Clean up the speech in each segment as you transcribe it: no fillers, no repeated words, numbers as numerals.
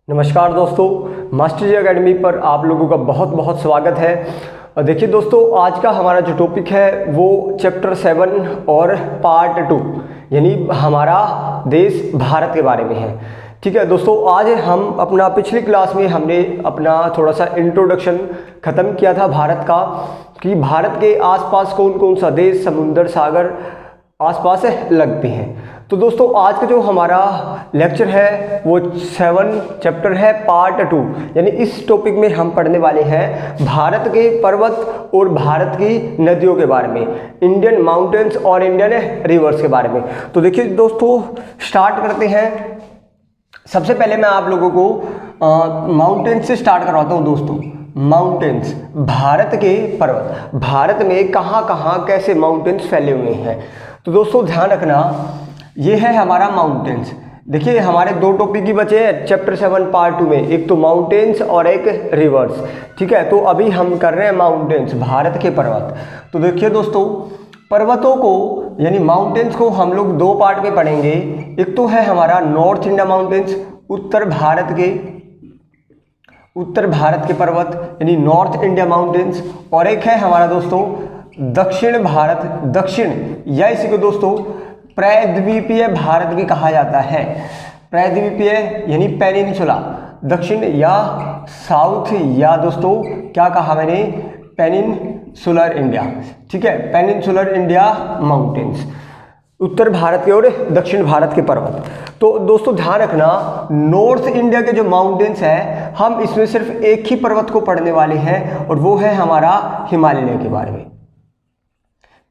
नमस्कार दोस्तों, मास्टर जी एकेडमी पर आप लोगों का बहुत बहुत स्वागत है। और देखिए दोस्तों, आज का हमारा जो टॉपिक है वो चैप्टर 7 और पार्ट 2 यानी हमारा देश भारत के बारे में है। ठीक है दोस्तों, आज हम अपना पिछली क्लास में हमने अपना थोड़ा सा इंट्रोडक्शन ख़त्म किया था भारत का, कि भारत के आसपास कौन कौन सा देश समुद्र सागर आसपास लगते हैं। तो दोस्तों, आज का जो हमारा लेक्चर है वो 7 चैप्टर है पार्ट 2, यानी इस टॉपिक में हम पढ़ने वाले हैं भारत के पर्वत और भारत की नदियों के बारे में, इंडियन माउंटेन्स और इंडियन रिवर्स के बारे में। तो देखिए दोस्तों, स्टार्ट करते हैं। सबसे पहले मैं आप लोगों को माउंटेन्स से स्टार्ट करवाता हूँ दोस्तों। माउंटेन्स, भारत के पर्वत, भारत में कहाँ कहाँ कैसे माउंटेन्स फैले हुए हैं। तो दोस्तों ध्यान रखना, ये है हमारा माउंटेन्स। देखिए हमारे दो टॉपिक ही बचे हैं चैप्टर 7 पार्ट 2 में, एक तो माउंटेन्स और एक रिवर्स। ठीक है, तो अभी हम कर रहे हैं माउंटेन्स, भारत के पर्वत। तो देखिए दोस्तों, पर्वतों को यानी माउंटेन्स को हम लोग दो पार्ट में पढ़ेंगे। एक तो है हमारा नॉर्थ इंडिया माउंटेन्स, उत्तर भारत के पर्वत यानी नॉर्थ इंडिया माउंटेन्स, और एक है हमारा दोस्तों दक्षिण भारत, दक्षिण या इसी को दोस्तों प्रायद्वीपीय भारत भी कहा जाता है। प्रायद्वीपीय यानी पेनिनसुला, दक्षिण या साउथ, या दोस्तों क्या कहा मैंने, पेनिनसुलर इंडिया। ठीक है, पेनिनसुलर इंडिया माउंटेन्स, उत्तर भारत के और दक्षिण भारत के पर्वत। तो दोस्तों ध्यान रखना, नॉर्थ इंडिया के जो माउंटेन्स हैं, हम इसमें सिर्फ एक ही पर्वत को पढ़ने वाले हैं और वो है हमारा हिमालय के बारे में।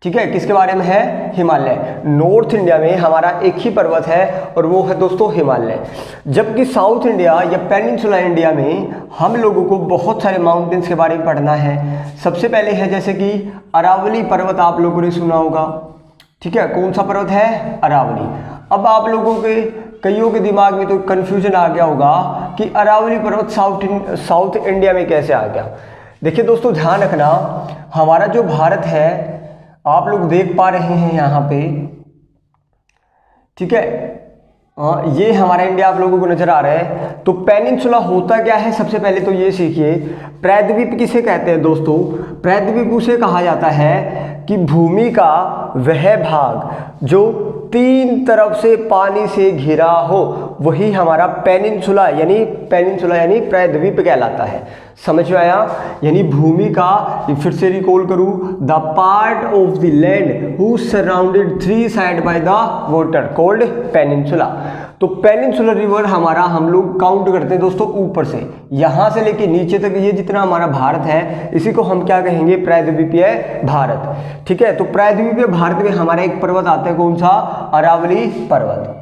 ठीक है, किसके बारे में है, हिमालय। नॉर्थ इंडिया में हमारा एक ही पर्वत है और वो है दोस्तों हिमालय। जबकि साउथ इंडिया या पेनिनसुला इंडिया में हम लोगों को बहुत सारे माउंटेन्स के बारे में पढ़ना है। सबसे पहले है जैसे कि अरावली पर्वत, आप लोगों ने सुना होगा। ठीक है, कौन सा पर्वत है, अरावली। अब आप लोगों के कईयों के दिमाग में तो कन्फ्यूजन आ गया होगा कि अरावली पर्वत साउथ इंडिया में कैसे आ गया। देखिए दोस्तों ध्यान रखना, हमारा जो भारत है आप लोग देख पा रहे हैं यहाँ पे, ठीक है, ये हमारा इंडिया आप लोगों को नजर आ रहा है। तो पेनिनसुला होता क्या है, सबसे पहले तो ये सीखिए। प्रायद्वीप किसे कहते हैं दोस्तों, प्रायद्वीप उसे कहा जाता है कि भूमि का वह भाग जो तीन तरफ से पानी से घिरा हो, वही हमारा पेनिनसुला यानी प्रायद्वीप कहलाता है। समझ में आया, यानी भूमि का, फिर से रिकॉल करूं, the part of the land who surrounded three side by the water called peninsula. तो पेनिनसुलर रिवर हमारा हम लोग काउंट करते हैं दोस्तों ऊपर से, यहां से लेके नीचे तक ये जितना हमारा भारत है, इसी को हम क्या कहेंगे, प्रायद्वीपीय भारत। ठीक है, तो प्रायद्वीपीय भारत में हमारा एक पर्वत आता है, कौन सा, अरावली पर्वत।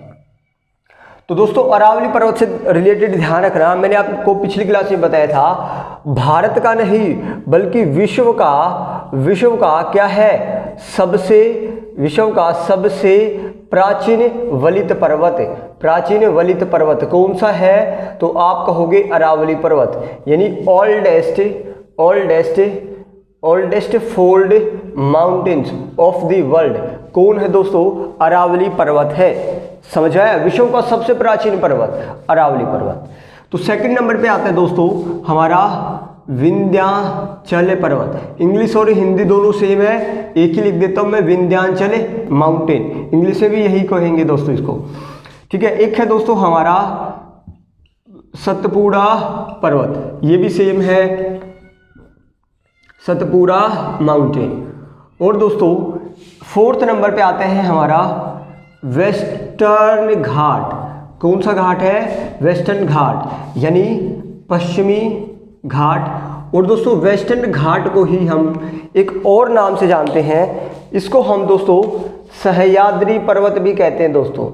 तो दोस्तों अरावली पर्वत से रिलेटेड ध्यान रखना, मैंने आपको पिछली क्लास में बताया था, भारत का नहीं बल्कि विश्व का क्या है, विश्व का सबसे प्राचीन वलित पर्वत कौन सा है, तो आप कहोगे अरावली पर्वत, यानी oldest fold mountains of the world कौन है दोस्तों, अरावली पर्वत है। समझ आया, विश्व का सबसे प्राचीन पर्वत अरावली पर्वत। तो सेकंड नंबर पे आता है दोस्तों हमारा विंध्याचल पर्वत। इंग्लिश और हिंदी दोनों सेम है, एक ही लिख देता हूं मैं, विंध्याचल माउंटेन, इंग्लिश में भी यही कहेंगे दोस्तों इसको। ठीक है, एक है दोस्तों हमारा सतपुड़ा पर्वत, ये भी सेम है, सतपुड़ा माउंटेन। और दोस्तों फोर्थ नंबर पे आते हैं हमारा वेस्टर्न घाट। कौन सा घाट है, वेस्टर्न घाट यानी पश्चिमी घाट। और दोस्तों वेस्टर्न घाट को ही हम एक और नाम से जानते हैं, इसको हम दोस्तों सह्याद्री पर्वत भी कहते हैं दोस्तों।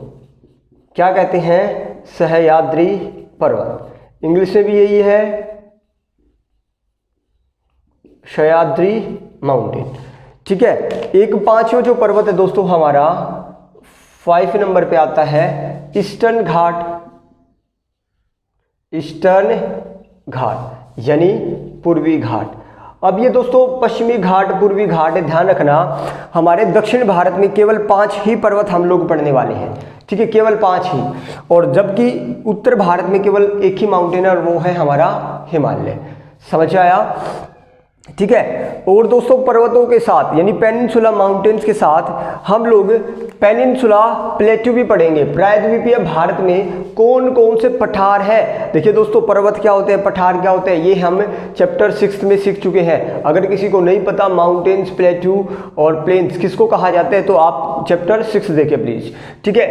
क्या कहते हैं, सह्याद्री पर्वत, इंग्लिश में भी यही है, सह्याद्री माउंटेन। ठीक है, एक पांचवा जो पर्वत है दोस्तों हमारा 5 नंबर पे आता है ईस्टर्न घाट यानी पूर्वी घाट। अब ये दोस्तों पश्चिमी घाट, पूर्वी घाट, ध्यान रखना हमारे दक्षिण भारत में केवल 5 ही पर्वत हम लोग पढ़ने वाले हैं, ठीक है, केवल 5 ही। और जबकि उत्तर भारत में केवल एक ही माउंटेन है और वो है हमारा हिमालय। समझ आया, ठीक है। और दोस्तों पर्वतों के साथ यानी पेनिनसुला माउंटेन्स के साथ हम लोग पेनिनसुला प्लेट्यू भी पढ़ेंगे। प्रायद्वीपीय भारत में कौन कौन से पठार है। देखिए दोस्तों पर्वत क्या होते हैं, पठार क्या होते हैं, ये हम चैप्टर 6 में सीख चुके हैं। अगर किसी को नहीं पता माउंटेन्स, प्लेट्यू और प्लेन्स किसको कहा जाता है तो आप चैप्टर 6 देखें प्लीज, ठीक है।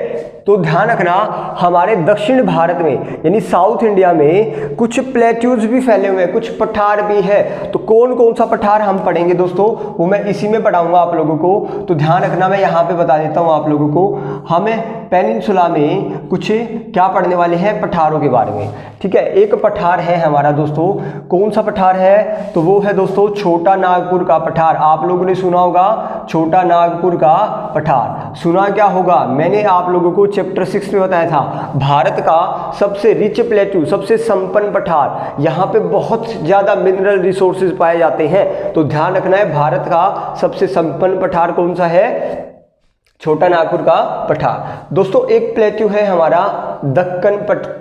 तो ध्यान रखना हमारे दक्षिण भारत में यानी साउथ इंडिया में कुछ प्लेट्यूज भी फैले हुए हैं, कुछ पठार भी है। तो कौन कौन सा पठार हम पढ़ेंगे दोस्तों, वो मैं इसी में पढ़ाऊंगा आप लोगों को। तो ध्यान रखना, मैं यहाँ पे बता देता हूँ आप लोगों को, हमें पेनिनसुला में कुछ क्या पढ़ने वाले हैं, पठारों के बारे में, ठीक है। एक पठार है हमारा दोस्तों, कौन सा पठार है तो वो है दोस्तों छोटा नागपुर का पठार। आप लोगों ने सुना होगा छोटा नागपुर का पठार, सुना क्या होगा, मैंने आप लोगों को चैप्टर 6 में बताया था भारत का सबसे रिच प्लेट्यू, सबसे संपन्न पठार, यहाँ पे बहुत ज्यादा मिनरल रिसोर्सेज पाए जाते हैं। तो ध्यान रखना है भारत का सबसे संपन्न पठार कौन सा है, छोटा नागपुर का पठार। दोस्तों एक प्लेट्यू है हमारा दक्कन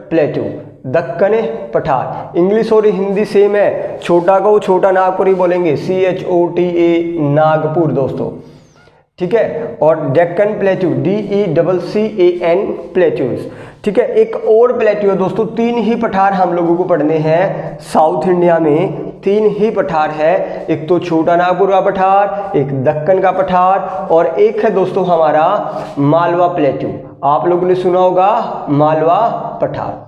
प्लेट्यू, दक्कन पठार। इंग्लिश और हिंदी सेम है, छोटा को छोटा नागपुर ही बोलेंगे, CHOTA नागपुर दोस्तों, ठीक है। और डेक्कन प्लेट्यू DECCAN प्लेट्यूज, ठीक है। एक और प्लेट्यू है दोस्तों, 3 ही पठार हम लोगों को पढ़ने हैं साउथ इंडिया में, 3 ही पठार है। एक तो छोटा नागपुर का पठार, एक दक्कन का पठार और एक है दोस्तों हमारा मालवा प्लेट्यू। आप लोगों ने सुना होगा मालवा पठार,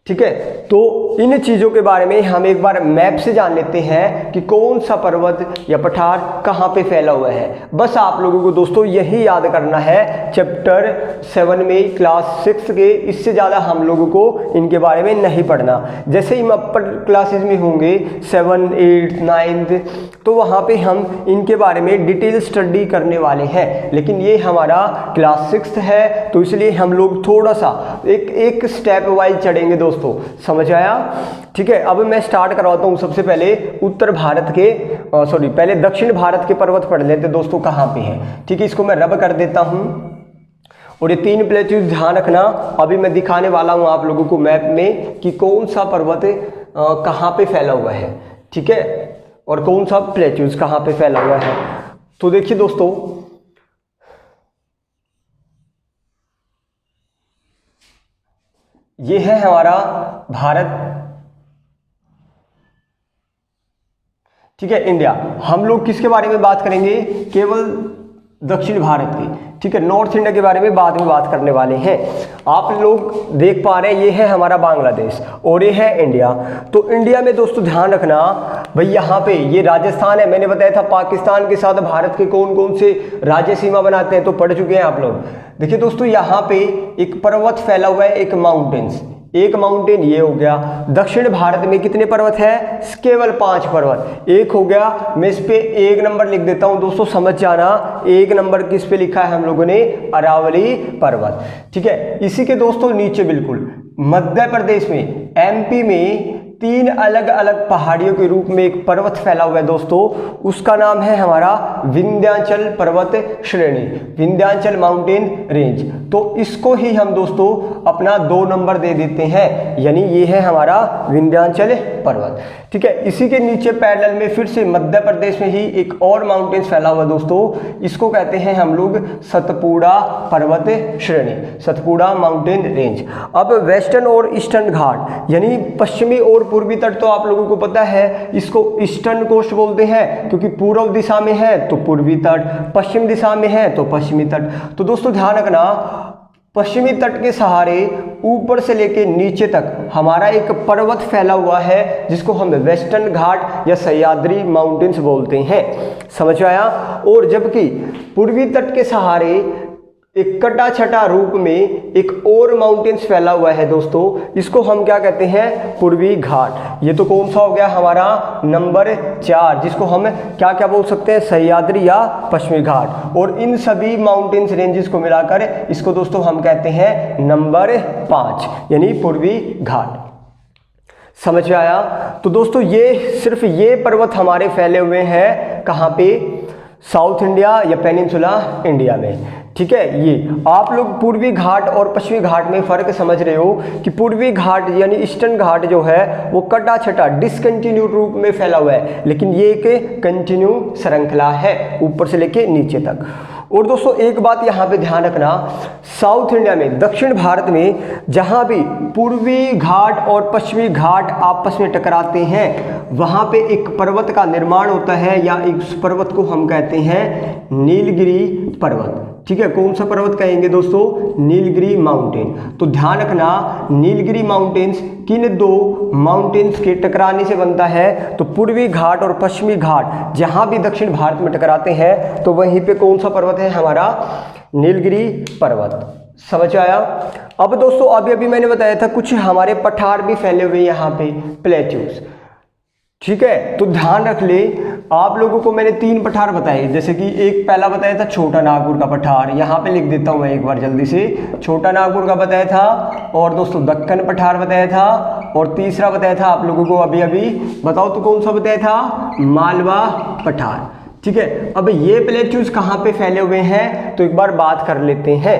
ठीक है। तो इन चीज़ों के बारे में हम एक बार मैप से जान लेते हैं कि कौन सा पर्वत या पठार कहाँ पे फैला हुआ है। बस आप लोगों को दोस्तों यही याद करना है चैप्टर 7 में, क्लास 6 के, इससे ज़्यादा हम लोगों को इनके बारे में नहीं पढ़ना। जैसे ही हम अपर क्लासेज में होंगे 7, 8, 9, तो वहाँ पे हम इनके बारे में डिटेल स्टडी करने वाले हैं। लेकिन ये हमारा क्लास 6 है तो इसलिए हम लोग थोड़ा सा एक स्टेप वाइज चढ़ेंगे दोस्तों, समझ आया, ठीक है। अब मैं स्टार्ट करवाता हूँ, सबसे पहले उत्तर भारत के पहले दक्षिण भारत के पर्वत पढ़ लेते दोस्तों कहाँ पे हैं, ठीक है। इसको मैं रब कर देता हूँ और ये 3 प्लेट्यूज ध्यान रखना, अभी मैं दिखाने वाला हूँ आप लोगों को मैप में कि कौन सा पर्वत कहाँ पे फैला हुआ है, ठीक है, और कौन सा प्लेट्यूज कहाँ पे फैला हुआ है। तो देखिए दोस्तों ये है हमारा भारत, ठीक है, इंडिया। हम लोग किसके बारे में बात करेंगे, केवल दक्षिण भारत की, ठीक है। नॉर्थ इंडिया के बारे में बाद में बात करने वाले हैं। आप लोग देख पा रहे हैं ये है हमारा बांग्लादेश और ये है इंडिया। तो इंडिया में दोस्तों ध्यान रखना भाई, यहाँ पे ये राजस्थान है, मैंने बताया था पाकिस्तान के साथ भारत के कौन कौन से राज्य सीमा बनाते हैं, तो पढ़ चुके हैं आप लोग। देखिए दोस्तों यहाँ पे एक पर्वत फैला हुआ है, एक माउंटेन्स, एक माउंटेन ये हो गया। दक्षिण भारत में कितने पर्वत है, केवल 5 पर्वत। एक हो गया, मैं इस पे 1 नंबर लिख देता हूं दोस्तों, समझ जाना। 1 नंबर किस पे लिखा है हम लोगों ने, अरावली पर्वत, ठीक है। इसी के दोस्तों नीचे बिल्कुल मध्य प्रदेश में, MP में 3 अलग अलग पहाड़ियों के रूप में एक पर्वत फैला हुआ है दोस्तों, उसका नाम है हमारा विंध्याचल पर्वत श्रेणी, विंध्याचल माउंटेन रेंज। तो इसको ही हम दोस्तों अपना 2 नंबर दे देते हैं, यानी ये है हमारा विंध्याचल पर्वत, ठीक है। इसी के नीचे पैरेलल में फिर से मध्य प्रदेश में ही एक और माउंटेन फैला हुआ है दोस्तों, इसको कहते हैं हम लोग सतपुड़ा पर्वत श्रेणी, सतपुड़ा माउंटेन रेंज। अब वेस्टर्न और ईस्टर्न घाट यानी पश्चिमी और पूर्वी तट तो आप लोगों को पता है, इसको ईस्टर्न कोस्ट बोलते हैं क्योंकि पूर्व दिशा में है तो पूर्वी तट, पश्चिम दिशा में है तो पश्चिमी तट। तो दोस्तों ध्यान रखना, पश्चिमी तट के सहारे ऊपर से लेके नीचे तक हमारा एक पर्वत फैला हुआ है जिसको हम वेस्टर्न घाट या सह्याद्री माउंटेन्स बोलते हैं, समझ आया। और जबकि पूर्वी तट के सहारे एक कटा छटा रूप में एक और माउंटेन्स फैला हुआ है दोस्तों, इसको हम क्या कहते हैं, पूर्वी घाट। ये तो कौन सा हो गया हमारा नंबर 4, जिसको हम क्या क्या बोल सकते हैं, सह्याद्री या पश्चिमी घाट। और इन सभी माउंटेन्स रेंजेस को मिलाकर इसको दोस्तों हम कहते हैं नंबर 5 यानी पूर्वी घाट, समझ में आया? तो दोस्तों ये सिर्फ ये पर्वत हमारे फैले हुए हैं कहाँ पे, साउथ इंडिया या पेनिनसुला इंडिया में। ठीक है, ये आप लोग पूर्वी घाट और पश्चिमी घाट में फ़र्क समझ रहे हो कि पूर्वी घाट यानी ईस्टर्न घाट जो है वो कटा छटा डिसकंटिन्यू रूप में फैला हुआ है, लेकिन ये एक कंटिन्यू श्रृंखला है ऊपर से लेके नीचे तक। और दोस्तों एक बात यहाँ पे ध्यान रखना, साउथ इंडिया में, दक्षिण भारत में जहाँ भी पूर्वी घाट और पश्चिमी घाट आपस में टकराते हैं वहाँ पे एक पर्वत का निर्माण होता है, या इस पर्वत को हम कहते हैं नीलगिरी पर्वत। ठीक है, कौन सा पर्वत कहेंगे दोस्तों? नीलगिरी माउंटेन। तो ध्यान रखना, नीलगिरी माउंटेन्स किन दो माउंटेन्स के टकराने से बनता है? तो पूर्वी घाट और पश्चिमी घाट जहां भी दक्षिण भारत में टकराते हैं तो वहीं पे कौन सा पर्वत है हमारा? नीलगिरी पर्वत। समझ आया? अब दोस्तों अभी अभी मैंने बताया था कुछ हमारे पठार भी फैले हुए यहाँ पे, प्लेट्यूज। ठीक है, तो ध्यान रख ले, आप लोगों को मैंने 3 पठार बताए, जैसे कि एक पहला बताया था छोटा नागपुर का पठार, यहाँ पे लिख देता हूँ मैं एक बार जल्दी से, छोटा नागपुर का बताया था, और दोस्तों दक्कन पठार बताया था, और तीसरा बताया था आप लोगों को अभी अभी, बताओ तो कौन सा बताया था? मालवा पठार। ठीक है, अब ये प्लेट्यूज कहाँ पे फैले हुए हैं तो एक बार बात कर लेते हैं।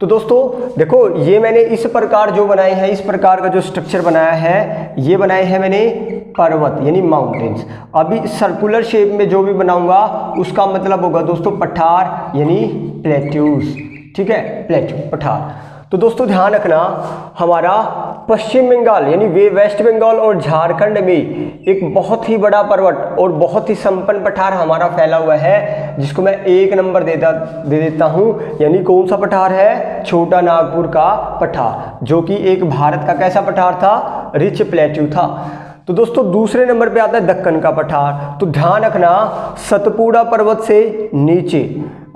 तो दोस्तों देखो, ये मैंने इस प्रकार जो बनाए हैं, इस प्रकार का जो स्ट्रक्चर बनाया है, ये बनाए हैं मैंने पर्वत यानी माउंटेन्स। अभी सर्कुलर शेप में जो भी बनाऊंगा उसका मतलब होगा दोस्तों पठार यानी प्लेट्यूज। ठीक है, प्लेट्यू पठार। तो दोस्तों ध्यान रखना, हमारा पश्चिम बंगाल यानी वे वेस्ट बंगाल और झारखंड में एक बहुत ही बड़ा पर्वत और बहुत ही संपन्न पठार हमारा फैला हुआ है, जिसको मैं 1 नंबर दे देता हूँ, यानी कौन सा पठार है? छोटा नागपुर का पठार, जो कि एक भारत का कैसा पठार था? रिच प्लेट्यू था। तो दोस्तों दूसरे नंबर पे आता है दक्कन का पठार। तो ध्यान रखना, सतपुड़ा पर्वत से नीचे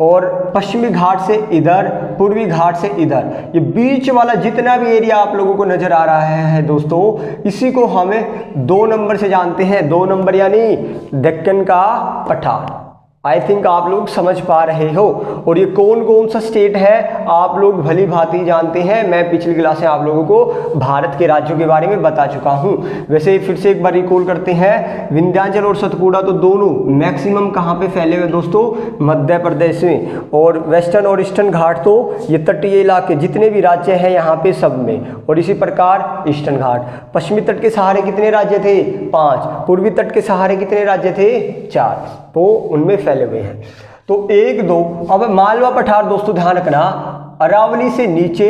और पश्चिमी घाट से इधर, पूर्वी घाट से इधर, ये बीच वाला जितना भी एरिया आप लोगों को नजर आ रहा है दोस्तों, इसी को हमें 2 नंबर से जानते हैं। 2 नंबर यानी दक्कन का पठार। आई थिंक आप लोग समझ पा रहे हो। और ये कौन कौन सा स्टेट है आप लोग भली भांति जानते हैं, मैं पिछली क्लास में आप लोगों को भारत के राज्यों के बारे में बता चुका हूँ। वैसे फिर से एक बार रिकॉल करते हैं, विंध्याचल और सतपुड़ा तो दोनों मैक्सिमम कहाँ पे फैले हुए दोस्तों? मध्य प्रदेश में। और वेस्टर्न और ईस्टर्न घाट तो ये तटीय इलाके जितने भी राज्य हैं यहाँ पे सब में। और इसी प्रकार ईस्टर्न घाट, पश्चिमी तट के सहारे कितने राज्य थे? 5। पूर्वी तट के सहारे कितने राज्य थे? 4। तो उनमें फैले हुए हैं। तो 1 2। अब मालवा पठार दोस्तों ध्यान रखना, अरावली से नीचे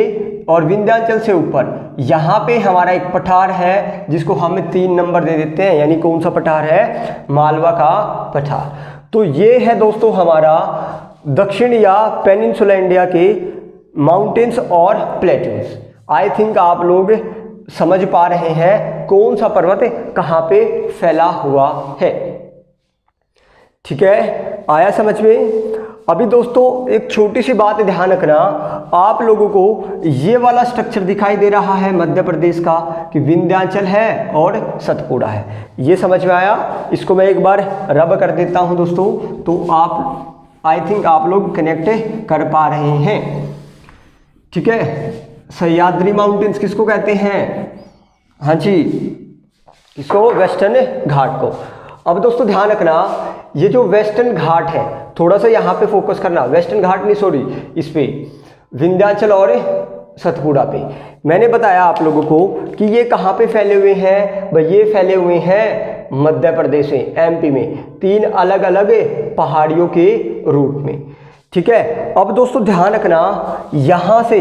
और विंध्याचल से ऊपर, यहाँ पे हमारा एक पठार है जिसको हम 3 नंबर दे देते हैं, यानी कौन सा पठार है? मालवा का पठार। तो ये है दोस्तों हमारा दक्षिण या पेनिनसुला इंडिया के माउंटेन्स और प्लेट्यूज। आई थिंक आप लोग समझ पा रहे हैं कौन सा पर्वत कहाँ पे फैला हुआ है। ठीक है, आया समझ में? अभी दोस्तों एक छोटी सी बात ध्यान रखना, आप लोगों को ये वाला स्ट्रक्चर दिखाई दे रहा है मध्य प्रदेश का कि विंध्याचल है और सतपुड़ा है, ये समझ में आया? इसको मैं एक बार रब कर देता हूं दोस्तों, तो आप आई थिंक आप लोग कनेक्ट कर पा रहे हैं। ठीक है, सह्याद्री माउंटेन्स किसको कहते हैं? हाँ जी, इसको वेस्टर्न घाट को। अब दोस्तों ध्यान रखना, ये जो वेस्टर्न घाट है, थोड़ा सा यहाँ पे फोकस करना, वेस्टर्न घाट नहीं सॉरी, इस पे विंध्याचल और सतपुड़ा पे मैंने बताया आप लोगों को कि ये कहाँ पे फैले हुए हैं भाई? ये फैले हुए हैं मध्य प्रदेश में, एमपी में, 3 अलग अलग पहाड़ियों के रूप में। ठीक है, अब दोस्तों ध्यान रखना, यहाँ से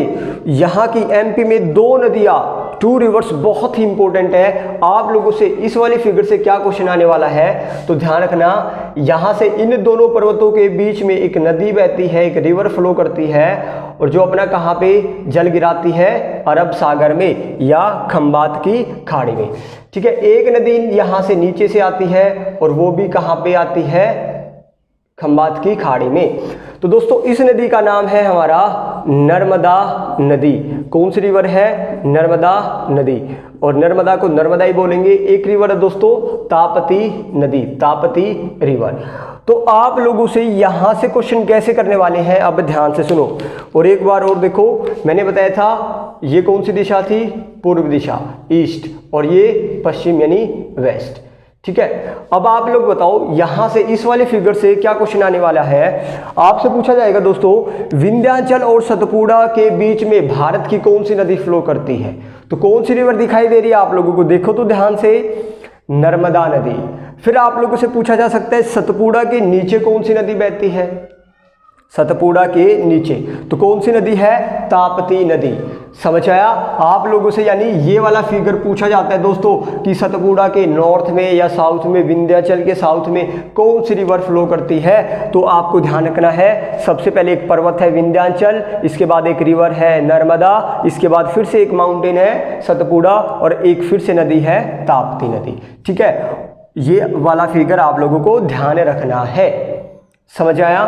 यहाँ की एमपी में 2 नदियाँ, 2 रिवर्स बहुत ही इंपॉर्टेंट है। आप लोगों से इस वाली फिगर से क्या क्वेश्चन आने वाला है तो ध्यान रखना, यहाँ से इन दोनों पर्वतों के बीच में एक नदी बहती है, एक रिवर फ्लो करती है, और जो अपना कहाँ पे जल गिराती है? अरब सागर में या खंबात की खाड़ी में। ठीक है, एक नदी यहाँ से नीचे से आती है और वो भी कहाँ पे आती है? खंबात की खाड़ी में। तो दोस्तों इस नदी का नाम है हमारा नर्मदा नदी। कौन सी रिवर है? नर्मदा नदी। और नर्मदा को नर्मदा ही बोलेंगे। एक रिवर है दोस्तों ताप्ती नदी, ताप्ती रिवर। तो आप लोगों से यहाँ से क्वेश्चन कैसे करने वाले हैं, अब ध्यान से सुनो। और एक बार और देखो, मैंने बताया था ये कौन सी दिशा थी, पूर्व दिशा ईस्ट, और ये पश्चिम यानी वेस्ट। ठीक है, अब आप लोग बताओ यहाँ से इस वाले फिगर से क्या क्वेश्चन आने वाला है। आपसे पूछा जाएगा दोस्तों, विंध्याचल और सतपुड़ा के बीच में भारत की कौन सी नदी फ्लो करती है। तो कौन सी रिवर दिखाई दे रही है आप लोगों को, देखो तो ध्यान से, नर्मदा नदी। फिर आप लोगों से पूछा जा सकता है सतपुड़ा के नीचे कौन सी नदी बहती है, सतपुड़ा के नीचे तो कौन सी नदी है, ताप्ती नदी। समझ आया आप लोगों से, यानी ये वाला फिगर पूछा जाता है दोस्तों कि सतपुड़ा के नॉर्थ में या साउथ में, विंध्याचल के साउथ में कौन सी रिवर फ्लो करती है। तो आपको ध्यान रखना है, सबसे पहले एक पर्वत है विंध्याचल, इसके बाद एक रिवर है नर्मदा, इसके बाद फिर से एक माउंटेन है सतपुड़ा, और एक फिर से नदी है ताप्ती नदी। ठीक है, ये वाला फिगर आप लोगों को ध्यान रखना है। समझ आया।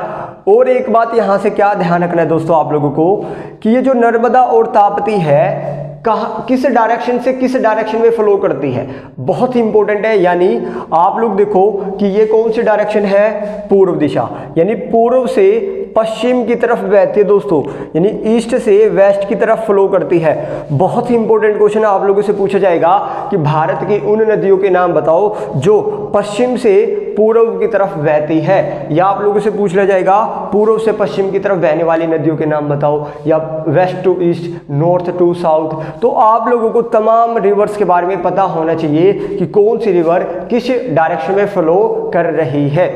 और एक बात यहां से क्या ध्यान रखना है दोस्तों आप लोगों को, कि ये जो नर्मदा और ताप्ती है कहाँ, किस डायरेक्शन से किस डायरेक्शन में फ्लो करती है, बहुत इंपॉर्टेंट है। यानी आप लोग देखो कि ये कौन सी डायरेक्शन है, पूर्व दिशा, यानी पूर्व से पश्चिम की तरफ बहती है दोस्तों, यानी ईस्ट से वेस्ट की तरफ फ्लो करती है। बहुत ही इंपॉर्टेंट क्वेश्चन आप लोगों से पूछा जाएगा कि भारत की उन नदियों के नाम बताओ जो पश्चिम से पूर्व की तरफ बहती है, या आप लोगों से पूछ लिया जाएगा पूर्व से पश्चिम की तरफ बहने वाली नदियों के नाम बताओ, या west to east, north to south. तो आप लोगों को तमाम रिवर्स के बारे में पता होना चाहिए कि कौन सी रिवर किस डायरेक्शन में फ्लो कर रही है।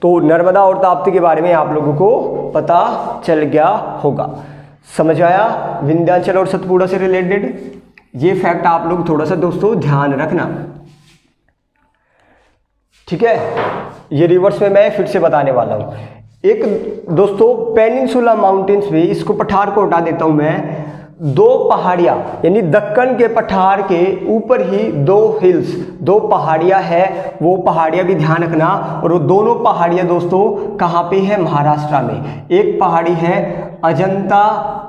तो नर्मदा और ताप्ती के बारे में आप लोगों को पता चल गया होगा। समझ आया, विंध्याचल और सतपुड़ा से रिलेटेड ये फैक्ट आप लोग थोड़ा सा दोस्तों ध्यान रखना। ठीक है, ये रिवर्स में मैं फिर से बताने वाला हूं। एक दोस्तों पेनिनसुला माउंटेन्स में, इसको पठार को हटा देता हूं मैं, दो पहाड़ियां, यानी दक्कन के पठार के ऊपर ही दो हिल्स, दो पहाड़ियां है, वो पहाड़ियां भी ध्यान रखना। और वो दोनों पहाड़ियां दोस्तों कहाँ पे है, महाराष्ट्र में। एक पहाड़ी है अजंता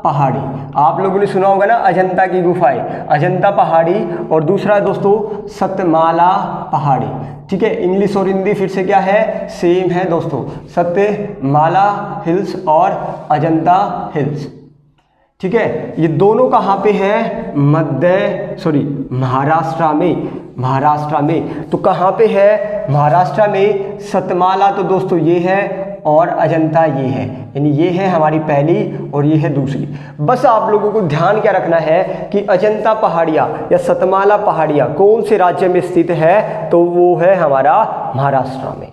पहाड़ी, आप लोगों ने सुना होगा ना अजंता की गुफाएं, अजंता पहाड़ी, और दूसरा दोस्तों सतमाला पहाड़ी। ठीक है, इंग्लिश और हिंदी फिर से क्या है, सेम है दोस्तों, सत्यमाला हिल्स और अजंता हिल्स। ठीक है, ये दोनों कहाँ पे है, महाराष्ट्र में, महाराष्ट्र में। तो कहाँ पे है, महाराष्ट्र में। सतमाला तो दोस्तों ये है और अजंता ये है, यानी ये है हमारी पहली और ये है दूसरी। बस आप लोगों को ध्यान क्या रखना है कि अजंता पहाड़ियाँ या सतमाला पहाड़ियाँ कौन से राज्य में स्थित है, तो वो है हमारा महाराष्ट्र में।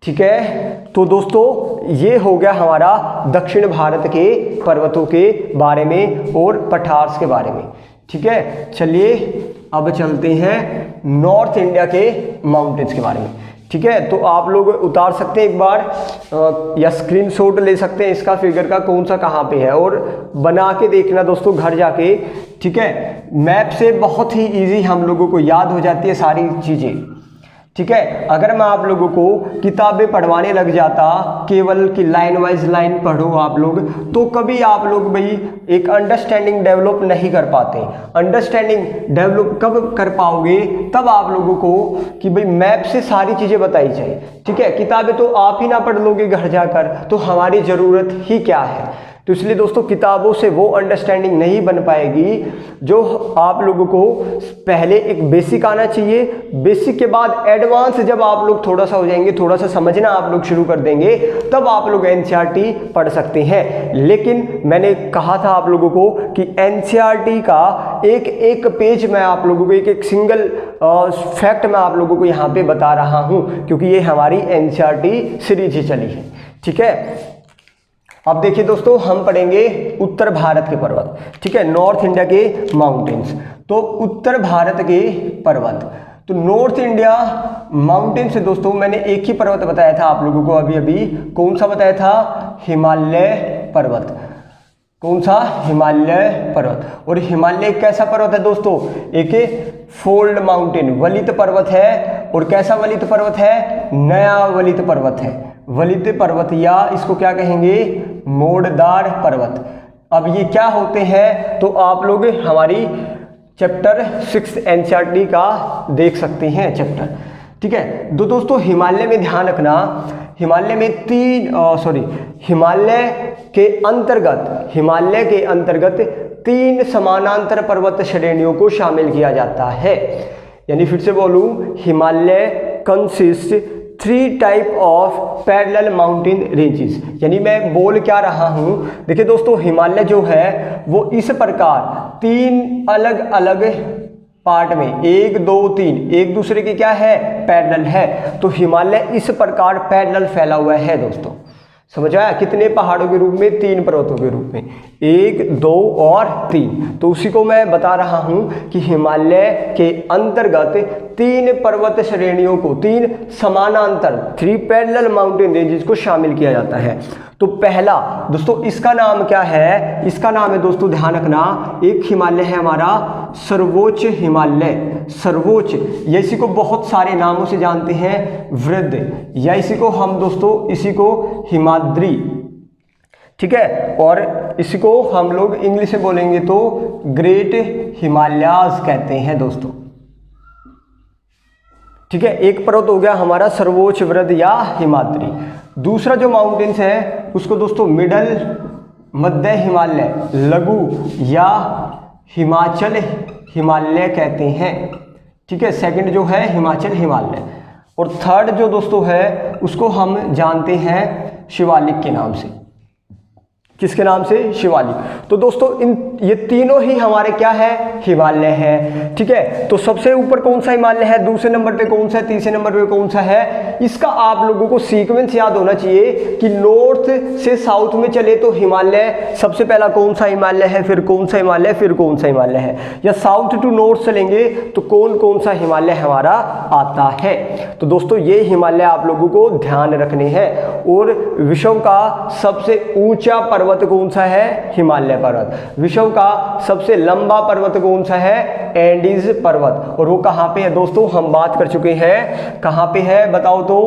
ठीक है, तो दोस्तों ये हो गया हमारा दक्षिण भारत के पर्वतों के बारे में और पठार्स के बारे में। ठीक है, चलिए अब चलते हैं नॉर्थ इंडिया के माउंटेन्स के बारे में। ठीक है, तो आप लोग उतार सकते हैं एक बार या स्क्रीनशॉट ले सकते हैं इसका, फिगर का कौन सा कहाँ पे है, और बना के देखना दोस्तों घर जाके। ठीक है, मैप से बहुत ही इजी हम लोगों को याद हो जाती है सारी चीज़ें। ठीक है, अगर मैं आप लोगों को किताबें पढ़वाने लग जाता केवल कि लाइन वाइज लाइन पढ़ो आप लोग, तो कभी आप लोग भाई एक अंडरस्टैंडिंग डेवलप नहीं कर पाते। अंडरस्टैंडिंग डेवलप कब कर पाओगे, तब आप लोगों को कि भाई मैप से सारी चीज़ें बताई जाए। ठीक है, किताबें तो आप ही ना पढ़ लोगे घर जाकर, तो हमारी ज़रूरत ही क्या है। तो इसलिए दोस्तों किताबों से वो अंडरस्टैंडिंग नहीं बन पाएगी जो आप लोगों को पहले एक बेसिक आना चाहिए। बेसिक के बाद एडवांस जब आप लोग थोड़ा सा हो जाएंगे, थोड़ा सा समझना आप लोग शुरू कर देंगे, तब आप लोग एनसीईआरटी पढ़ सकते हैं। लेकिन मैंने कहा था आप लोगों को कि एनसीईआरटी का एक एक पेज मैं आप लोगों को एक सिंगल फैक्ट मैं आप लोगों को यहाँ पे बता रहा हूँ, क्योंकि ये हमारी एनसीईआरटी सीरीज ही चली है। ठीक है, अब देखिए दोस्तों हम पढ़ेंगे उत्तर भारत के पर्वत। ठीक है, नॉर्थ इंडिया के माउंटेन्स। तो उत्तर भारत के पर्वत, तो नॉर्थ इंडिया माउंटेन से दोस्तों मैंने एक ही पर्वत बताया था आप लोगों को अभी, कौन सा बताया था, हिमालय पर्वत। कौन सा, हिमालय पर्वत। और हिमालय कैसा पर्वत है दोस्तों, एक फोल्ड माउंटेन, वलित पर्वत है। और कैसा वलित पर्वत है, नया वलित पर्वत है, वलित पर्वत, या इसको क्या कहेंगे, मोड़दार पर्वत। अब ये क्या होते हैं, तो आप लोग हमारी चैप्टर 6 एनसीईआरटी का देख सकते हैं चैप्टर। ठीक है। तो दोस्तों हिमालय में ध्यान रखना, हिमालय में हिमालय के अंतर्गत 3 समानांतर पर्वत श्रेणियों को शामिल किया जाता है। यानी फिर से बोलूं, Himalaya consist 3 type of parallel mountain ranges. यानी मैं बोल क्या रहा हूं, देखिए दोस्तों, हिमालय जो है वो इस प्रकार 3 अलग अलग पार्ट में 1 2 3 एक दूसरे के क्या है, पैरेलल है। तो हिमालय इस प्रकार पैरेलल फैला हुआ है दोस्तों, समझ आया। कितने पहाड़ों के रूप में, 3 पर्वतों के रूप में, 1 2 और 3। तो उसी को मैं बता रहा हूं कि हिमालय के अंतर्गत 3 पर्वत श्रेणियों को, 3 समानांतर 3 पैरेलल माउंटेन रेंजेस को शामिल किया जाता है। तो पहला दोस्तों इसका नाम क्या है, इसका नाम है दोस्तों ध्यान रखना, एक हिमालय है हमारा सर्वोच्च हिमालय, सर्वोच्च, या इसी को बहुत सारे नामों से जानते हैं, वृद्ध, या इसी को हम दोस्तों इसी को हिमाद्री, ठीक है। और इसी को हम लोग इंग्लिश में बोलेंगे तो ग्रेट हिमालयाज कहते हैं दोस्तों, ठीक है। एक पर्वत हो गया हमारा सर्वोच्च, वृद्ध या हिमाद्री। दूसरा जो माउंटेन्स है उसको दोस्तों मिडल, मध्य हिमालय, लघु या हिमाचल हिमालय कहते हैं, ठीक है। सेकंड जो है हिमाचल हिमालय, और थर्ड जो दोस्तों है उसको हम जानते हैं शिवालिक के नाम से। किसके नाम से, शिवालिक। तो दोस्तों ये तीनों ही हमारे क्या है, हिमालय है, ठीक है। तो सबसे ऊपर कौन सा हिमालय है, दूसरे नंबर पे कौन सा है, तीसरे नंबर पे कौन सा है, इसका आप लोगों को सीक्वेंस याद होना चाहिए कि नॉर्थ से साउथ में चले तो हिमालय सबसे पहला कौन सा हिमालय है, फिर कौन सा हिमालय, फिर कौन सा हिमालय है, या साउथ टू नॉर्थ चलेंगे तो कौन कौन सा हिमालय हमारा आता है। तो दोस्तों ये हिमालय आप लोगों को ध्यान रखने हैं। और विश्व का सबसे ऊंचा पर्वत कौन सा है, हिमालय पर्वत। विश्व का सबसे लंबा पर्वत कौन सा है, एंडीज पर्वत। और वो कहाँ पे है दोस्तों, हम बात कर चुके हैं, कहाँ पे है बताओ तो,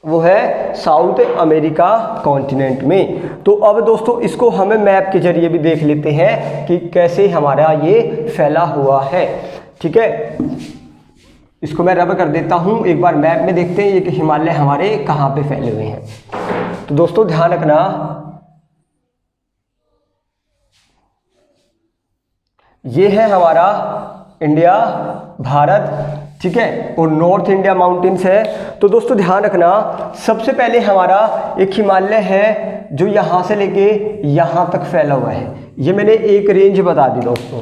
वो है साउथ अमेरिका कॉन्टिनेंट में। तो अब दोस्तों इसको हमें मैप के जरिए भी देख लेते हैं कि कैसे हमारा ये फैला हुआ है, ठीक है। इसको मैं रब कर देता हूं, एक बार मैप में देखते हैं ये कि हिमालय हमारे कहाँ पे फैले हुए हैं। तो दोस्तों ध्यान रखना, ये है हमारा इंडिया, भारत, ठीक है। और नॉर्थ इंडिया माउंटेन्स है। तो दोस्तों ध्यान रखना, सबसे पहले हमारा एक हिमालय है जो यहाँ से लेके यहाँ तक फैला हुआ है, ये मैंने एक रेंज बता दी दोस्तों,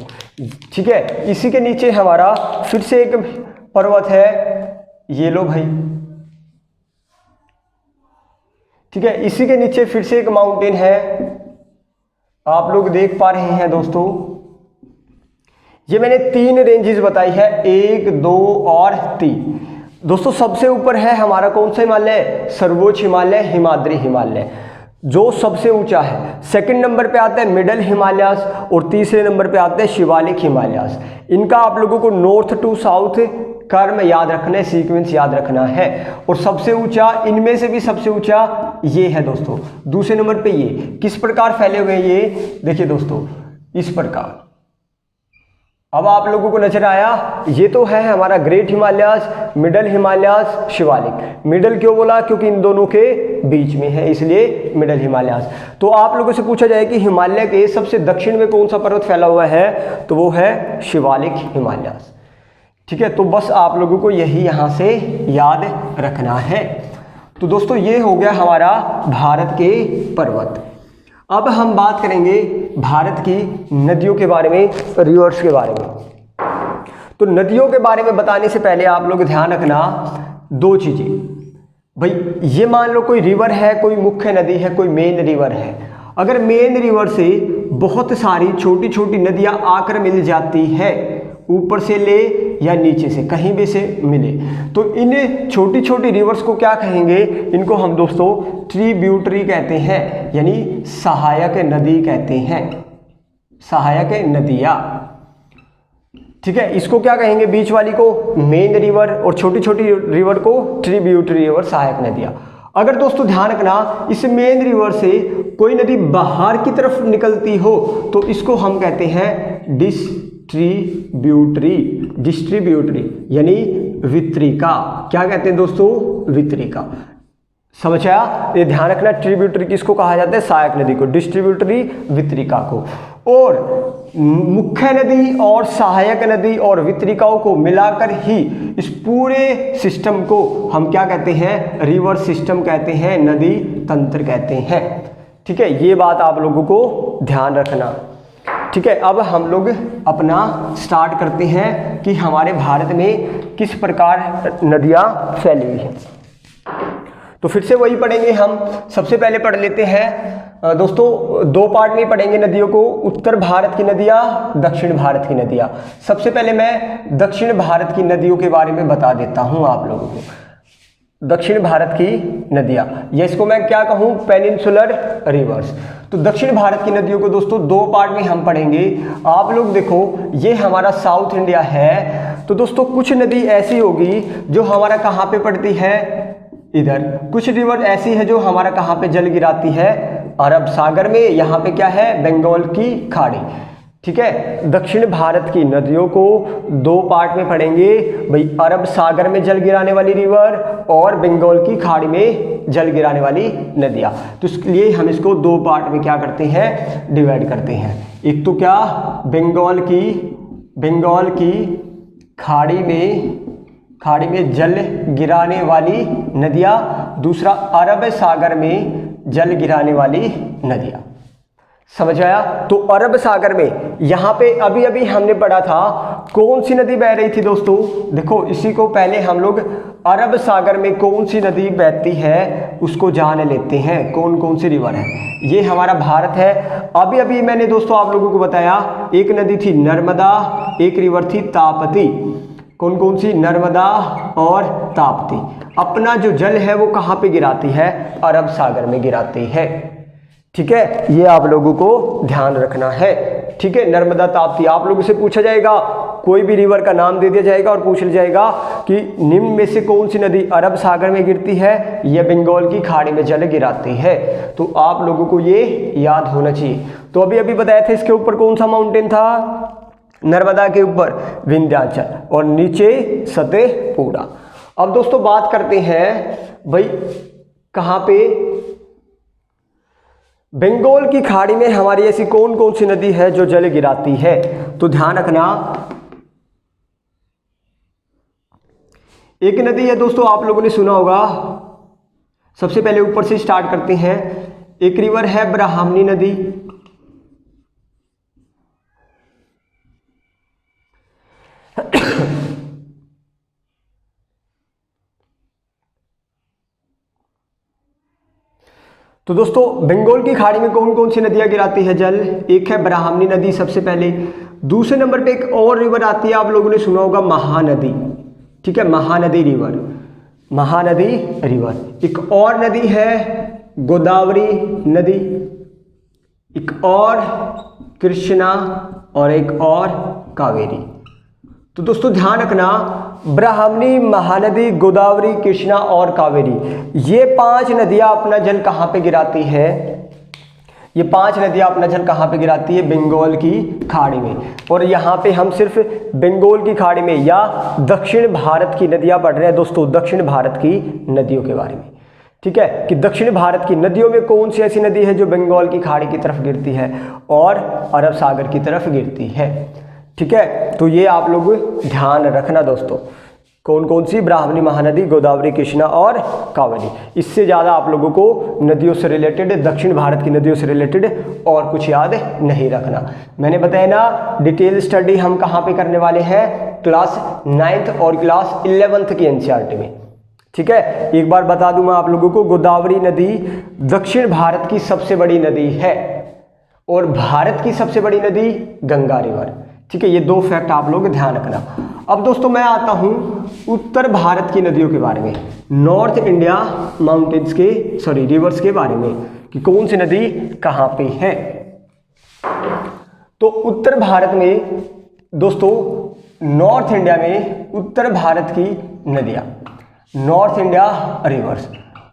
ठीक है। इसी के नीचे हमारा फिर से एक पर्वत है, ये लो भाई, ठीक है। इसी के नीचे फिर से एक माउंटेन है, आप लोग देख पा रहे हैं दोस्तों। ये मैंने 3 रेंजेस बताई है, 1 2 और 3। दोस्तों सबसे ऊपर है हमारा कौन सा हिमालय, सर्वोच्च हिमालय, हिमाद्री हिमालय, जो सबसे ऊंचा है। सेकंड नंबर पे आता है मिडल हिमालयास, और तीसरे नंबर पे आते हैं शिवालिक हिमालयास। इनका आप लोगों को नॉर्थ टू साउथ क्रम याद रखना है, सीक्वेंस याद रखना है। और सबसे ऊंचा, इनमें से भी सबसे ऊंचा ये है दोस्तों, दूसरे नंबर पे ये। किस प्रकार फैले हुए हैं ये, देखिए दोस्तों इस प्रकार। अब आप लोगों को नजर आया, ये तो है हमारा great Himalayas, middle Himalayas, Shivalik. Middle क्यों बोला, क्योंकि इन दोनों के बीच में है, इसलिए मिडल हिमालयास। तो आप लोगों से पूछा जाए कि हिमालय के सबसे दक्षिण में कौन सा पर्वत फैला हुआ है, तो वो है शिवालिक हिमालयास, ठीक है। तो बस आप लोगों को यही यहाँ से याद रखना है। तो दोस्तों ये हो गया हमारा भारत के पर्वत। अब हम बात करेंगे भारत की नदियों के बारे में, रिवर्स के बारे में। तो नदियों के बारे में बताने से पहले आप लोग ध्यान रखना 2 चीजें। भाई ये मान लो कोई रिवर है, कोई मुख्य नदी है, कोई मेन रिवर है। अगर मेन रिवर से बहुत सारी छोटी छोटी नदियां आकर मिल जाती है, ऊपर से ले या नीचे से कहीं भी से मिले, तो इन छोटी छोटी रिवर्स को क्या कहेंगे, इनको हम दोस्तों ट्रिब्यूटरी कहते हैं, यानी सहायक नदी कहते हैं, सहायक नदियाँ, ठीक है। इसको क्या कहेंगे, बीच वाली को मेन रिवर और छोटी छोटी रिवर को ट्रिब्यूटरी रिवर, सहायक नदियाँ। अगर दोस्तों ध्यान रखना, इस मेन रिवर से कोई नदी बाहर की तरफ निकलती हो तो इसको हम कहते हैं डिस्ट्रीब्यूटरी, डिस्ट्रीब्यूटरी यानी वितरिका। क्या कहते हैं दोस्तों? वितरिका। समझ आया? ये ध्यान रखना, ट्रिब्यूटरी किसको कहा जाता है? सहायक नदी को, डिस्ट्रीब्यूटरी वितरिका को। और मुख्य नदी और सहायक नदी और वितरिकाओं को मिलाकर ही इस पूरे सिस्टम को हम क्या कहते हैं? रिवर सिस्टम कहते हैं, नदी तंत्र कहते हैं। ठीक है, ये बात आप लोगों को ध्यान रखना। ठीक है, अब हम लोग अपना स्टार्ट करते हैं कि हमारे भारत में किस प्रकार नदियाँ फैली हुई हैं। तो फिर से वही पढ़ेंगे हम। सबसे पहले पढ़ लेते हैं दोस्तों, दो पार्ट में पढ़ेंगे नदियों को, उत्तर भारत की नदियाँ, दक्षिण भारत की नदियाँ। सबसे पहले मैं दक्षिण भारत की नदियों के बारे में बता देता हूँ आप लोगों को। दक्षिण भारत की नदियाँ, या इसको मैं क्या कहूँ? Peninsular reverse. तो दक्षिण भारत की नदियों को दोस्तों दो पार्ट में हम पढ़ेंगे। आप लोग देखो, ये हमारा साउथ इंडिया है, तो दोस्तों कुछ नदी ऐसी होगी जो हमारा कहाँ पे पड़ती है? इधर। कुछ रिवर ऐसी है जो हमारा कहाँ पे जल गिराती है? अरब सागर में। यहाँ पे क्या है? बंगाल की खाड़ी। ठीक है, दक्षिण भारत की नदियों को दो पार्ट में पढ़ेंगे भाई, अरब सागर में जल गिराने वाली रिवर और बंगाल की खाड़ी में जल गिराने वाली नदियाँ। तो इसके लिए हम इसको दो पार्ट में क्या करते हैं? डिवाइड करते हैं। एक तो क्या? बंगाल की खाड़ी में जल गिराने वाली नदियाँ, दूसरा अरब सागर में जल गिराने वाली नदियाँ। समझ आया? तो अरब सागर में यहाँ पे अभी अभी हमने पढ़ा था कौन सी नदी बह रही थी दोस्तों? देखो, इसी को पहले हम लोग अरब सागर में कौन सी नदी बहती है उसको जान लेते हैं, कौन कौन सी रिवर है। ये हमारा भारत है। अभी अभी मैंने दोस्तों आप लोगों को बताया, एक नदी थी नर्मदा, एक रिवर थी ताप्ती। कौन कौन सी? नर्मदा और ताप्ती। अपना जो जल है वो कहाँ पे गिराती है? अरब सागर में गिराती है। ठीक है, ये आप लोगों को ध्यान रखना है। ठीक है, नर्मदा ताप्ती। आप लोगों से पूछा जाएगा, कोई भी रिवर का नाम दे दिया जाएगा और पूछ लिया जाएगा कि निम्न में से कौन सी नदी अरब सागर में गिरती है या बंगाल की खाड़ी में जल गिराती है। तो आप लोगों को ये याद होना चाहिए। तो अभी अभी बताया था इसके ऊपर कौन सा माउंटेन था? नर्मदा के ऊपर विंध्याचल और नीचे सतपुड़ा। अब दोस्तों बात करते हैं भाई, कहाँ पे? बंगाल की खाड़ी में हमारी ऐसी कौन कौन सी नदी है जो जल गिराती है? तो ध्यान रखना, एक नदी है दोस्तों, आप लोगों ने सुना होगा। सबसे पहले ऊपर से स्टार्ट करते हैं। एक रिवर है ब्राह्मणी नदी, तो दोस्तों बंगाल की खाड़ी में कौन कौन सी नदियां गिराती है जल? एक है ब्राह्मणी नदी सबसे पहले। दूसरे नंबर पे एक और रिवर आती है, आप लोगों ने सुना होगा, महानदी। ठीक है, महानदी रिवर। एक और नदी है गोदावरी नदी, एक और कृष्णा और एक और कावेरी। तो दोस्तों ध्यान रखना, ब्राह्मणी, महानदी, गोदावरी, कृष्णा और कावेरी, ये पांच नदियां अपना जल कहाँ पे गिराती है? ये पांच नदियां अपना जल कहाँ पे गिराती है? बंगाल की खाड़ी में। और यहाँ पे हम सिर्फ बंगाल की खाड़ी में या दक्षिण भारत की नदियां पढ़ रहे हैं दोस्तों, दक्षिण भारत की नदियों के बारे में। ठीक है, कि दक्षिण भारत की नदियों में कौन सी ऐसी नदी है जो बंगाल की खाड़ी की तरफ गिरती है और अरब सागर की तरफ गिरती है। ठीक है, तो ये आप लोग ध्यान रखना दोस्तों, कौन कौन सी? ब्राह्मणी, महानदी, गोदावरी, कृष्णा और कावेरी। इससे ज़्यादा आप लोगों को नदियों से रिलेटेड, दक्षिण भारत की नदियों से रिलेटेड और कुछ याद नहीं रखना। मैंने बताया ना, डिटेल स्टडी हम कहाँ पे करने वाले हैं? क्लास 9th और क्लास 11th की एनसीईआरटी में। ठीक है, एक बार बता दूं मैं आप लोगों को, गोदावरी नदी दक्षिण भारत की सबसे बड़ी नदी है और भारत की सबसे बड़ी नदी गंगा रिवर। ठीक है, ये दो फैक्ट आप लोग ध्यान रखना। अब दोस्तों मैं आता हूं उत्तर भारत की नदियों के बारे में, नॉर्थ इंडिया माउंटेन्स के रिवर्स के बारे में, कि कौन सी नदी कहाँ पे है। तो उत्तर भारत में दोस्तों, नॉर्थ इंडिया में उत्तर भारत की नदियाँ, नॉर्थ इंडिया रिवर्स।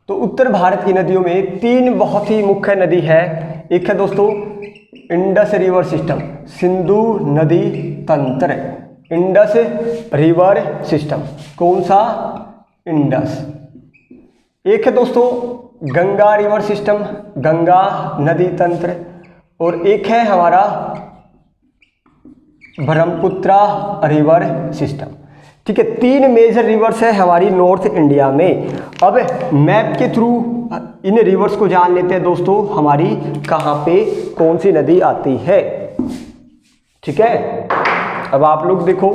तो उत्तर भारत की नदियों में तीन बहुत ही मुख्य नदी है। एक है दोस्तों इंडस रिवर सिस्टम, सिंधु नदी तंत्र। Indus river system. कौन सा? इंडस। एक है दोस्तों गंगा रिवर सिस्टम, गंगा नदी तंत्र, और एक है हमारा ब्रह्मपुत्रा रिवर सिस्टम। ठीक है, 3 मेजर रिवर्स है हमारी नॉर्थ इंडिया में। अब मैप के थ्रू इन रिवर्स को जान लेते हैं दोस्तों, हमारी कहाँ पे कौन सी नदी आती है। ठीक है, अब आप लोग देखो,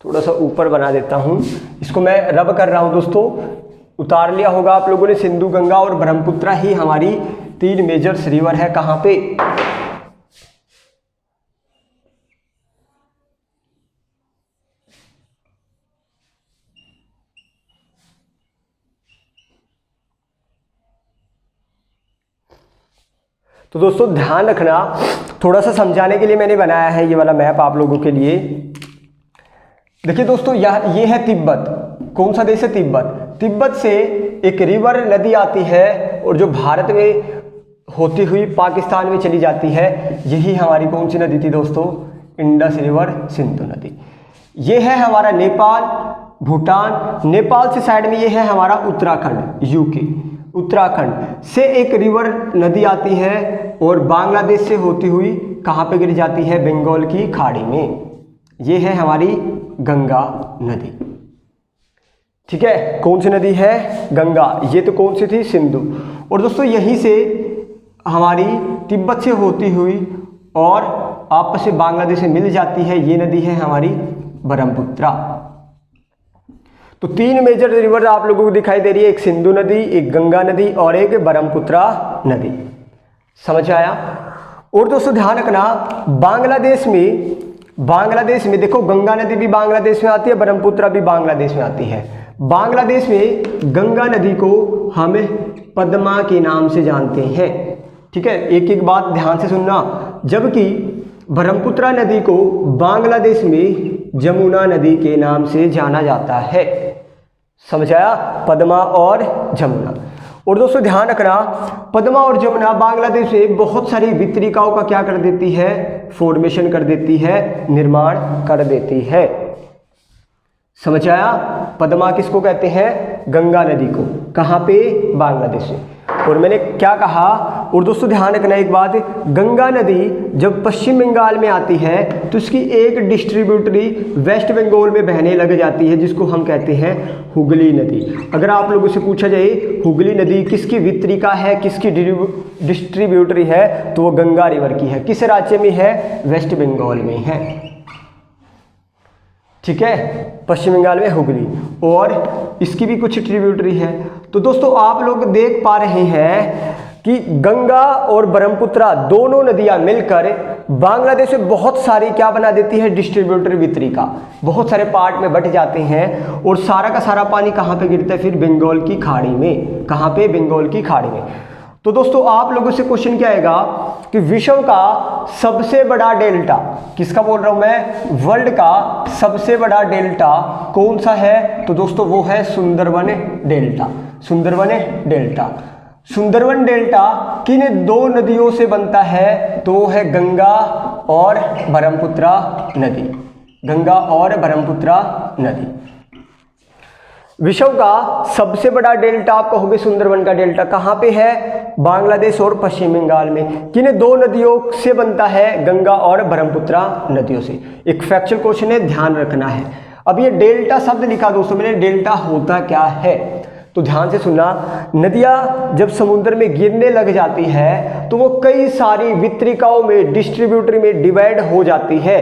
थोड़ा सा ऊपर बना देता हूं, इसको मैं रब कर रहा हूं दोस्तों। उतार लिया होगा आप लोगों ने, सिंधु, गंगा और ब्रह्मपुत्रा ही हमारी 3 मेजर रिवर है कहां पे? तो दोस्तों ध्यान रखना, थोड़ा सा समझाने के लिए मैंने बनाया है ये वाला मैप आप लोगों के लिए। देखिए दोस्तों, ये है तिब्बत। कौन सा देश है? तिब्बत। तिब्बत से एक रिवर नदी आती है और जो भारत में होती हुई पाकिस्तान में चली जाती है, यही हमारी कौन सी नदी थी दोस्तों? इंडस रिवर, सिंधु नदी। ये है हमारा नेपाल, भूटान। नेपाल से साइड में ये है हमारा उत्तराखंड, यूके। उत्तराखंड से एक रिवर नदी आती है और बांग्लादेश से होती हुई कहाँ पे गिर जाती है? बंगाल की खाड़ी में। ये है हमारी गंगा नदी। ठीक है, कौन सी नदी है? गंगा। ये तो कौन सी थी? सिंधु। और दोस्तों यहीं से हमारी तिब्बत से होती हुई और आपस में बांग्लादेश से मिल जाती है, ये नदी है हमारी ब्रह्मपुत्रा। तो 3 मेजर रिवर आप लोगों को दिखाई दे रही है, एक सिंधु नदी, एक गंगा नदी और एक ब्रह्मपुत्रा नदी। समझ आया? और दोस्तों ध्यान रखना, बांग्लादेश में देखो, गंगा नदी भी बांग्लादेश में आती है, ब्रह्मपुत्रा भी बांग्लादेश में आती है। बांग्लादेश में गंगा नदी को हम पद्मा के नाम से जानते हैं। ठीक है, एक एक बात ध्यान से सुनना। जबकि ब्रह्मपुत्रा नदी को बांग्लादेश में जमुना नदी के नाम से जाना जाता है। समझ आया? पद्मा और जमुना। और दोस्तों ध्यान रखना, पद्मा और जमुना बांग्लादेश में बहुत सारी वितरिकाओं का क्या कर देती है? फॉर्मेशन कर देती है, निर्माण कर देती है। समझ आया? पद्मा किसको कहते हैं? गंगा नदी को। कहाँ पे? बांग्लादेश में। और मैंने क्या कहा? और दोस्तों ध्यान रखना एक बात, गंगा नदी जब पश्चिम बंगाल में आती है तो इसकी एक डिस्ट्रीब्यूटरी वेस्ट बंगाल में बहने लग जाती है, जिसको हम कहते हैं हुगली नदी। अगर आप लोगों से पूछा जाए हुगली नदी किसकी वितरिका है, किसकी डिस्ट्रीब्यूटरी है, तो वो गंगा रिवर की है। किस राज्य में है? वेस्ट बंगाल में है। ठीक है, पश्चिम बंगाल में हुगली, और इसकी भी कुछ ट्रिब्यूटरी है। तो दोस्तों आप लोग देख पा रहे हैं कि गंगा और ब्रह्मपुत्रा दोनों नदियां मिलकर बांग्लादेश में बहुत सारी क्या बना देती है? डिस्ट्रीब्यूटरी वितरिका। बहुत सारे पार्ट में बट जाते हैं और सारा का सारा पानी कहाँ पे गिरता है? फिर बंगाल की खाड़ी में। कहाँ पे? बंगाल की खाड़ी में। तो दोस्तों आप लोगों से क्वेश्चन क्या आएगा कि विश्व का सबसे बड़ा डेल्टा, किसका बोल रहा हूं मैं? वर्ल्ड का सबसे बड़ा डेल्टा कौन सा है? तो दोस्तों वो है Sundarban delta. Sundarban delta. Sundarban delta किन 2 नदियों से बनता है? तो वो है गंगा और ब्रह्मपुत्रा नदी। गंगा और ब्रह्मपुत्रा नदी। विश्व का सबसे बड़ा डेल्टा आप कहोगे सुंदरबन का डेल्टा कहाँ पे है? बांग्लादेश और पश्चिम बंगाल में। किन 2 नदियों से बनता है? गंगा और ब्रह्मपुत्रा नदियों से। एक फैक्चुअल क्वेश्चन है, ध्यान रखना है। अब ये डेल्टा शब्द लिखा दोस्तों मैंने, डेल्टा होता क्या है? तो ध्यान से सुनना, नदियाँ जब समुद्र में गिरने लग जाती है तो वो कई सारी वितरिकाओं में, डिस्ट्रीब्यूटरी में डिवाइड हो जाती है।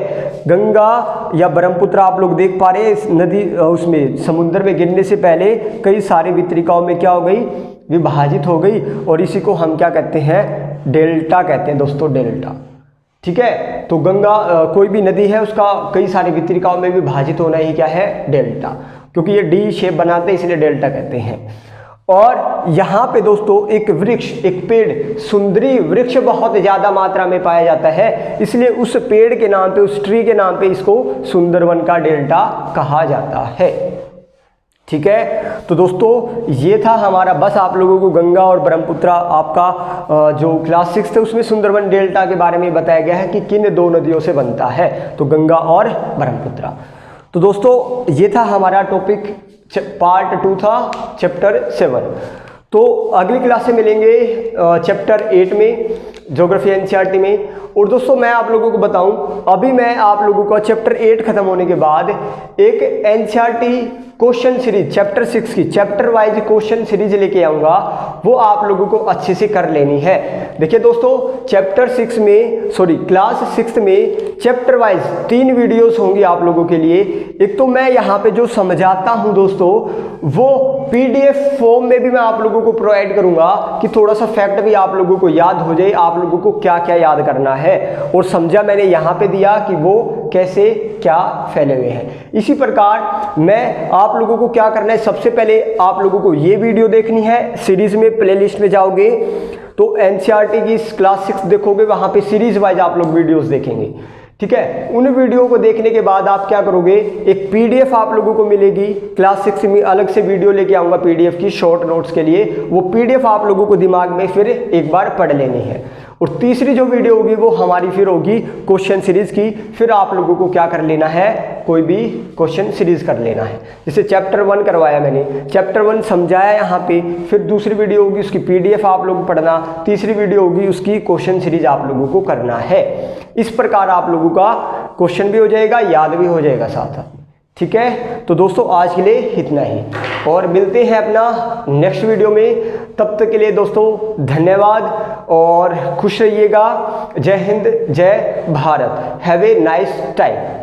गंगा या ब्रह्मपुत्रा आप लोग देख पा रहे हैं, इस नदी उसमें समुद्र में गिरने से पहले कई सारी वितरिकाओं में क्या हो गई? विभाजित हो गई, और इसी को हम क्या कहते हैं? डेल्टा कहते हैं दोस्तों, डेल्टा। ठीक है, तो गंगा कोई भी नदी है उसका कई सारी वितरिकाओं में विभाजित होना ही क्या है? डेल्टा। क्योंकि ये डी शेप बनाते हैं इसलिए डेल्टा कहते हैं। और यहाँ पे दोस्तों एक वृक्ष, एक पेड़, सुंदरी वृक्ष बहुत ज्यादा मात्रा में पाया जाता है, इसलिए उस पेड़ के नाम पे, उस ट्री के नाम पे इसको सुंदरबन का डेल्टा कहा जाता है। ठीक है। तो दोस्तों ये था हमारा, बस आप लोगों को गंगा और ब्रह्मपुत्रा आपका जो क्लास 6 थे उसमें सुंदरबन डेल्टा के बारे में बताया गया है कि किन दो नदियों से बनता है, तो गंगा और ब्रह्मपुत्रा। तो दोस्तों ये था हमारा टॉपिक, पार्ट 2 था चैप्टर 7। तो अगली क्लास से मिलेंगे चैप्टर 8 में, ज्योग्राफी एनसीईआरटी में। और दोस्तों मैं आप लोगों को बताऊं, अभी मैं आप लोगों को चैप्टर 8 खत्म होने के बाद एक एनसीईआरटी क्वेश्चन सीरीज चैप्टर 6 की चैप्टर वाइज क्वेश्चन सीरीज लेके आऊंगा, वो आप लोगों को अच्छे से कर लेनी है। देखिए दोस्तों चैप्टर 6 में, सॉरी क्लास 6 में चैप्टर वाइज 3 वीडियोस होंगी आप लोगों के लिए। एक तो मैं यहाँ पे जो समझाता हूँ दोस्तों, वो पीडीएफ फॉर्म में भी मैं आप लोगों को प्रोवाइड करूंगा कि थोड़ा सा फैक्ट भी आप लोगों को याद हो जाए, आप लोगों को क्या क्या याद करना है। और समझा मैंने यहाँ पे दिया कि वो कैसे क्या फैले हुए हैं। इसी प्रकार मैं आप लोगों को क्या करना है, सबसे पहले आप लोगों को ये वीडियो देखनी है, सीरीज में प्लेलिस्ट में जाओगे तो एनसीईआरटी की क्लास 6 देखोगे, वहां पे सीरीज वाइज आप लोग वीडियोस देखेंगे, ठीक है। उन वीडियो को देखने के बाद आप क्या करोगे, एक पीडीएफ आप लोगों को मिलेगी, क्लास 6 में अलग से वीडियो लेके आऊंगा पीडीएफ की शॉर्ट नोट्स के लिए, वो पीडीएफ आप लोगों को दिमाग में फिर एक बार पढ़ लेनी है। और तीसरी जो वीडियो होगी वो हमारी फिर होगी क्वेश्चन सीरीज की, फिर आप लोगों को क्या कर लेना है, कोई भी क्वेश्चन सीरीज कर लेना है। जैसे चैप्टर 1 करवाया मैंने, चैप्टर 1 समझाया यहाँ पे, फिर दूसरी वीडियो होगी उसकी पीडीएफ आप लोग पढ़ना, तीसरी वीडियो होगी उसकी क्वेश्चन सीरीज आप लोगों को करना है। इस प्रकार आप लोगों का क्वेश्चन भी हो जाएगा, याद भी हो जाएगा साथ, ठीक है। तो दोस्तों आज के लिए इतना ही, और मिलते हैं अपना नेक्स्ट वीडियो में। तब तक के लिए दोस्तों धन्यवाद और खुश रहिएगा। जय हिंद, जय Bharat. Have a nice time.